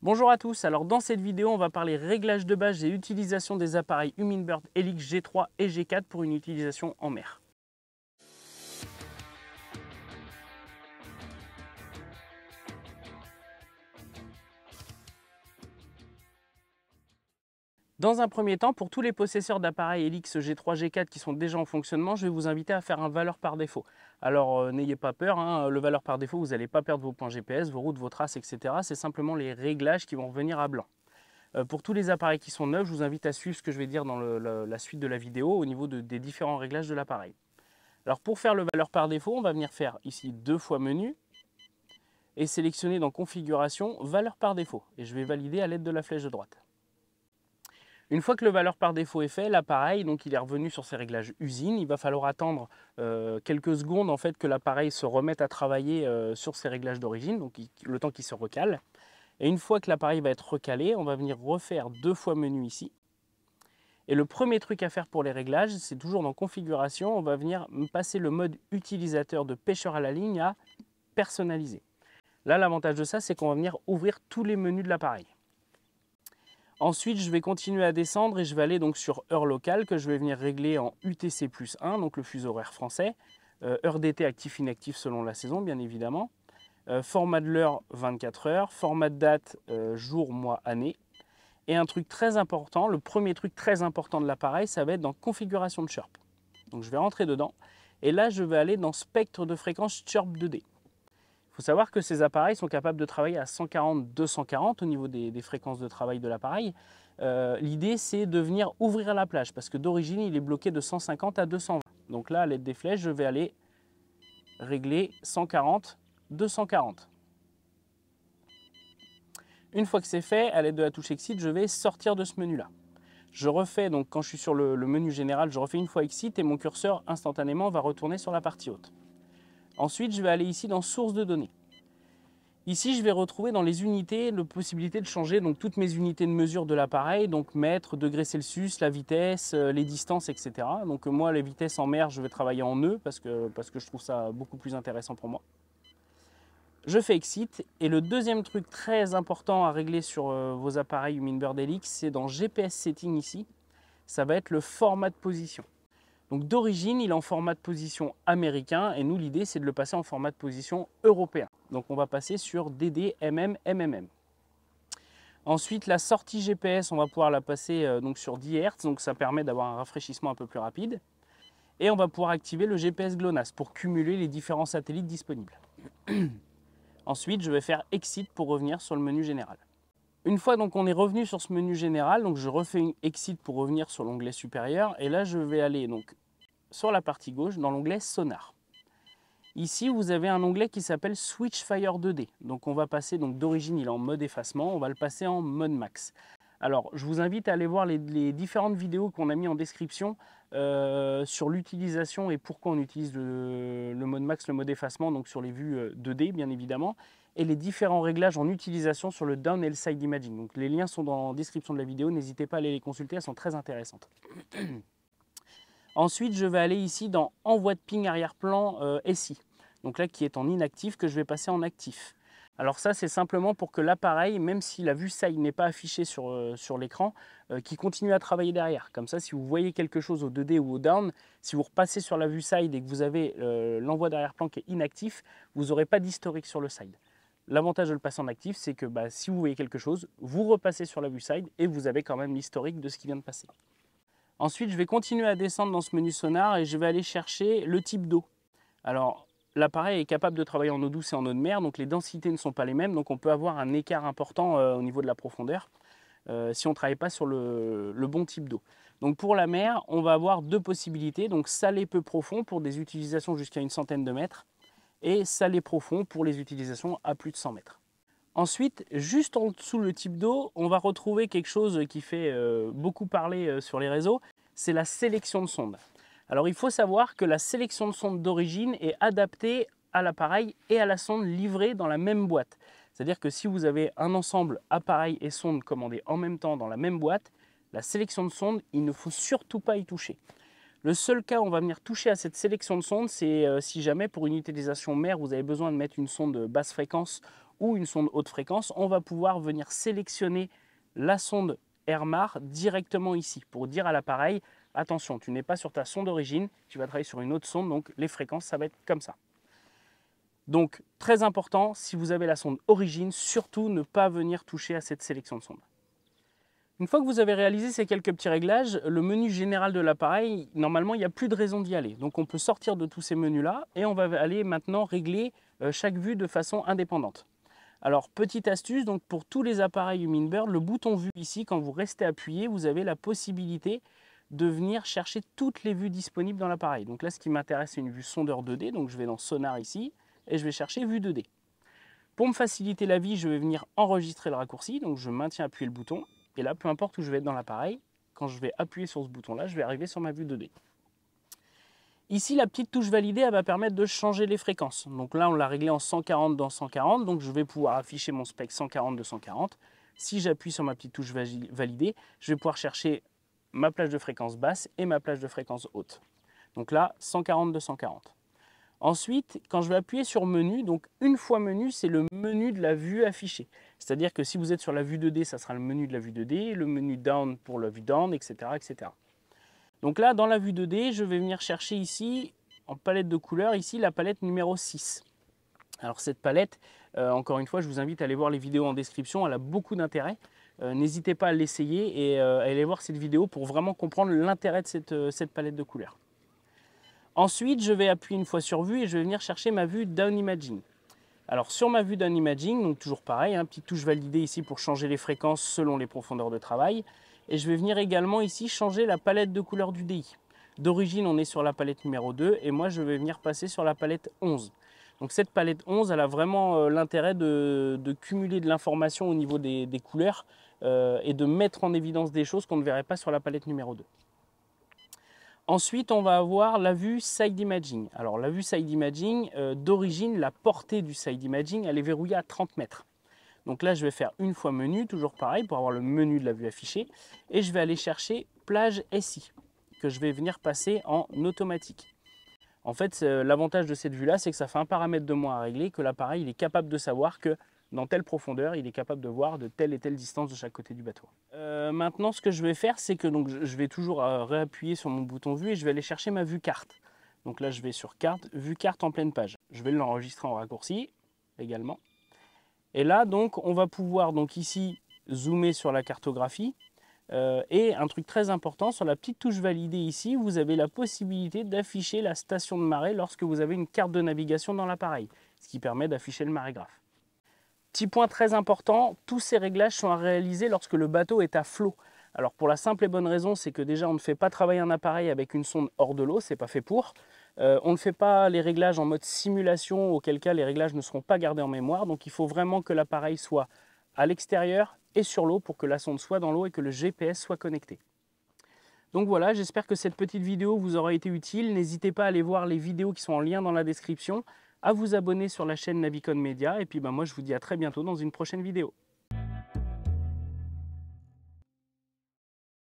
Bonjour à tous, alors dans cette vidéo on va parler réglage de base et utilisation des appareils Humminbird Helix G3 et G4 pour une utilisation en mer. Dans un premier temps, pour tous les possesseurs d'appareils Helix G3, G4 qui sont déjà en fonctionnement, je vais vous inviter à faire un valeur par défaut. Alors n'ayez pas peur, le valeur par défaut, vous n'allez pas perdre vos points GPS, vos routes, vos traces, etc. C'est simplement les réglages qui vont revenir à blanc. Pour tous les appareils qui sont neufs, je vous invite à suivre ce que je vais dire dans la suite de la vidéo au niveau des différents réglages de l'appareil. Alors pour faire le valeur par défaut, on va venir faire ici 2 fois menu et sélectionner dans configuration valeur par défaut. Et je vais valider à l'aide de la flèche de droite. Une fois que le valeur par défaut est fait, l'appareil il est revenu sur ses réglages usine. Il va falloir attendre quelques secondes en fait, que l'appareil se remette à travailler sur ses réglages d'origine, donc le temps qu'il se recale. Et une fois que l'appareil va être recalé, on va venir refaire 2 fois menu ici. Et le premier truc à faire pour les réglages, c'est toujours dans configuration, on va venir passer le mode utilisateur de pêcheur à la ligne à personnaliser. Là, l'avantage de ça, c'est qu'on va venir ouvrir tous les menus de l'appareil. Ensuite, je vais continuer à descendre et je vais aller donc sur heure locale que je vais venir régler en UTC plus 1, donc le fuseau horaire français. Heure d'été actif-inactif selon la saison, bien évidemment. Format de l'heure 24 heures, format de date jour, mois, année. Et un truc très important, le premier truc très important de l'appareil, ça va être dans configuration de chirp. Donc je vais rentrer dedans et là je vais aller dans spectre de fréquence chirp 2D. Il faut savoir que ces appareils sont capables de travailler à 140-240 au niveau des fréquences de travail de l'appareil. L'idée c'est de venir ouvrir la plage parce que d'origine il est bloqué de 150 à 220. Donc là à l'aide des flèches je vais aller régler 140, 240. Une fois que c'est fait, à l'aide de la touche Exit, je vais sortir de ce menu-là. Je refais, donc quand je suis sur le menu général, je refais une fois Exit et mon curseur instantanément va retourner sur la partie haute. Ensuite, je vais aller ici dans Source de données. Ici, je vais retrouver dans les unités la possibilité de changer donc, toutes mes unités de mesure de l'appareil, donc mètres, degrés Celsius, la vitesse, les distances, etc. Donc moi, les vitesses en mer, je vais travailler en nœuds parce que je trouve ça beaucoup plus intéressant pour moi. Je fais Exit et le deuxième truc très important à régler sur vos appareils Humminbird Helix, c'est dans GPS Setting ici, ça va être le format de position. Donc d'origine, il est en format de position américain et nous l'idée c'est de le passer en format de position européen. Donc on va passer sur DD, MM, MMM. Ensuite la sortie GPS, on va pouvoir la passer donc sur 10 Hz, donc ça permet d'avoir un rafraîchissement un peu plus rapide. Et on va pouvoir activer le GPS GLONASS pour cumuler les différents satellites disponibles. Ensuite, je vais faire Exit pour revenir sur le menu général. Une fois donc on est revenu sur ce menu général, donc je refais une Exit pour revenir sur l'onglet supérieur. Et là, je vais aller donc sur la partie gauche dans l'onglet Sonar. Ici, vous avez un onglet qui s'appelle Switchfire 2D. Donc on va passer, donc d'origine il est en mode effacement, on va le passer en mode max. Alors, je vous invite à aller voir les différentes vidéos qu'on a mis en description sur l'utilisation et pourquoi on utilise le mode max, le mode effacement, donc sur les vues 2D bien évidemment, et les différents réglages en utilisation sur le down et le side imaging. Donc les liens sont dans la description de la vidéo, n'hésitez pas à aller les consulter, elles sont très intéressantes. Ensuite, je vais aller ici dans Envoi de ping arrière-plan SI, donc là qui est en inactif, que je vais passer en actif. Alors ça, c'est simplement pour que l'appareil, même si la vue side n'est pas affichée sur l'écran, qui continue à travailler derrière. Comme ça, si vous voyez quelque chose au 2D ou au down, si vous repassez sur la vue side et que vous avez l'envoi d'arrière-plan qui est inactif, vous n'aurez pas d'historique sur le side. L'avantage de le passer en actif, c'est que si vous voyez quelque chose, vous repassez sur la vue side et vous avez quand même l'historique de ce qui vient de passer. Ensuite, je vais continuer à descendre dans ce menu sonar et je vais aller chercher le type d'eau. Alors, l'appareil est capable de travailler en eau douce et en eau de mer, donc les densités ne sont pas les mêmes, donc on peut avoir un écart important au niveau de la profondeur si on ne travaille pas sur le bon type d'eau. Donc pour la mer, on va avoir deux possibilités, donc salé peu profond pour des utilisations jusqu'à une centaine de mètres et salé profond pour les utilisations à plus de 100 mètres. Ensuite, juste en dessous le type d'eau, on va retrouver quelque chose qui fait beaucoup parler sur les réseaux, c'est la sélection de sondes. Alors il faut savoir que la sélection de sonde d'origine est adaptée à l'appareil et à la sonde livrée dans la même boîte. C'est-à-dire que si vous avez un ensemble appareil et sonde commandés en même temps dans la même boîte, la sélection de sonde, il ne faut surtout pas y toucher. Le seul cas où on va venir toucher à cette sélection de sonde, c'est si jamais pour une utilisation mer, vous avez besoin de mettre une sonde basse fréquence ou une sonde haute fréquence, on va pouvoir venir sélectionner la sonde Airmar directement ici pour dire à l'appareil, attention, tu n'es pas sur ta sonde d'origine, tu vas travailler sur une autre sonde, donc les fréquences, ça va être comme ça. Donc, très important, si vous avez la sonde origine, surtout ne pas venir toucher à cette sélection de sonde. Une fois que vous avez réalisé ces quelques petits réglages, le menu général de l'appareil, normalement, il n'y a plus de raison d'y aller. Donc, on peut sortir de tous ces menus-là et on va aller maintenant régler chaque vue de façon indépendante. Alors, petite astuce, donc pour tous les appareils Humminbird, le bouton vue ici, quand vous restez appuyé, vous avez la possibilité de venir chercher toutes les vues disponibles dans l'appareil. Donc là, ce qui m'intéresse, c'est une vue sondeur 2D. Donc, je vais dans Sonar ici et je vais chercher vue 2D. Pour me faciliter la vie, je vais venir enregistrer le raccourci. Donc, je maintiens appuyé le bouton. Et là, peu importe où je vais être dans l'appareil, quand je vais appuyer sur ce bouton-là, je vais arriver sur ma vue 2D. Ici, la petite touche validée, elle va permettre de changer les fréquences. Donc là, on l'a réglé en 140 dans 140. Donc, je vais pouvoir afficher mon spec 140 de 140. Si j'appuie sur ma petite touche validée, je vais pouvoir chercher ma plage de fréquence basse et ma plage de fréquence haute. Donc là, 140 de 140. Ensuite, quand je vais appuyer sur menu, donc une fois menu, c'est le menu de la vue affichée. C'est-à-dire que si vous êtes sur la vue 2D, ça sera le menu de la vue 2D, le menu down pour la vue down, etc., etc. Donc là, dans la vue 2D, je vais venir chercher ici, en palette de couleurs, ici la palette numéro 6. Alors cette palette, encore une fois, je vous invite à aller voir les vidéos en description, elle a beaucoup d'intérêt. N'hésitez pas à l'essayer et à aller voir cette vidéo pour vraiment comprendre l'intérêt de cette palette de couleurs. Ensuite, je vais appuyer une fois sur vue et je vais venir chercher ma vue Down Imaging. Alors sur ma vue Down Imaging, donc toujours pareil, petite touche validée ici pour changer les fréquences selon les profondeurs de travail. Et je vais venir également ici changer la palette de couleurs du DI. D'origine, on est sur la palette numéro 2 et moi je vais venir passer sur la palette 11. Donc cette palette 11, elle a vraiment l'intérêt de cumuler de l'information au niveau des couleurs et de mettre en évidence des choses qu'on ne verrait pas sur la palette numéro 2. Ensuite, on va avoir la vue Side Imaging. Alors la vue Side Imaging, d'origine, la portée du Side Imaging, elle est verrouillée à 30 mètres. Donc là, je vais faire une fois menu, toujours pareil, pour avoir le menu de la vue affichée. Et je vais aller chercher plage SI, que je vais venir passer en automatique. En fait, l'avantage de cette vue-là, c'est que ça fait un paramètre de moins à régler, que l'appareil est capable de savoir que dans telle profondeur, il est capable de voir de telle et telle distance de chaque côté du bateau. Maintenant, ce que je vais faire, c'est que donc, je vais toujours réappuyer sur mon bouton vue et je vais aller chercher ma vue carte. Donc là, je vais sur carte, vue carte en pleine page. Je vais l'enregistrer en raccourci également. Et là, donc, on va pouvoir donc ici zoomer sur la cartographie. Et un truc très important, sur la petite touche validée ici, vous avez la possibilité d'afficher la station de marée lorsque vous avez une carte de navigation dans l'appareil, ce qui permet d'afficher le marégraphe. Petit point très important, tous ces réglages sont à réaliser lorsque le bateau est à flot. Alors pour la simple et bonne raison, c'est que déjà on ne fait pas travailler un appareil avec une sonde hors de l'eau, c'est pas fait pour. On ne fait pas les réglages en mode simulation, auquel cas les réglages ne seront pas gardés en mémoire. Donc il faut vraiment que l'appareil soit à l'extérieur et sur l'eau pour que la sonde soit dans l'eau et que le GPS soit connecté. Donc voilà, j'espère que cette petite vidéo vous aura été utile. N'hésitez pas à aller voir les vidéos qui sont en lien dans la description, à vous abonner sur la chaîne Navicon Media. Et puis moi je vous dis à très bientôt dans une prochaine vidéo.